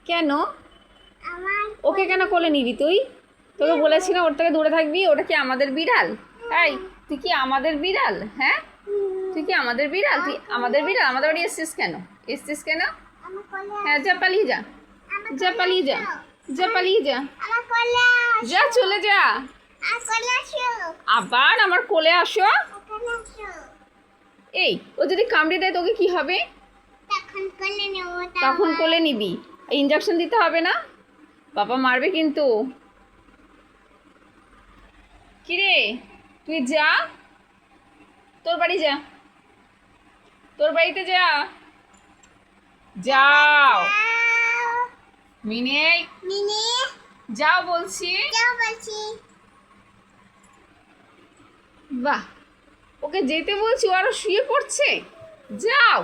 কেন? ওকে কেন কোলে নিবি তুই? তোকে বলেছি না ওর থেকে দূরে থাকবি। ওটা কি আমাদের বিড়াল? এই, তুই কি আমাদের বিড়াল? হ্যাঁ, তুই কি আমাদের বিড়াল? তুই আমাদের বিড়াল? আমাদের বাড়ি এসছিস কেন? এসছিস কেন? হ্যাঁ, যা পালিয়ে যা, যা পালিয়ে যা, যা পালিয়ে যা, যা চলে যা। আবার আমার কোলে আসো? এই, ও যদি কামড়ে দেয় তোকে কি হবে? তখন কোলে নিবি। ইঞ্জেকশন দিতে হবে না? বাবা মারবে কিন্তু। কিরে, তুই যা, তোর বাড়ি যা, তোর বাড়িতে যা, যাও মিনে, যাও বলছি। বাহ, ওকে যেতে বলছি ও আরো শুয়ে পড়ছে। যাও।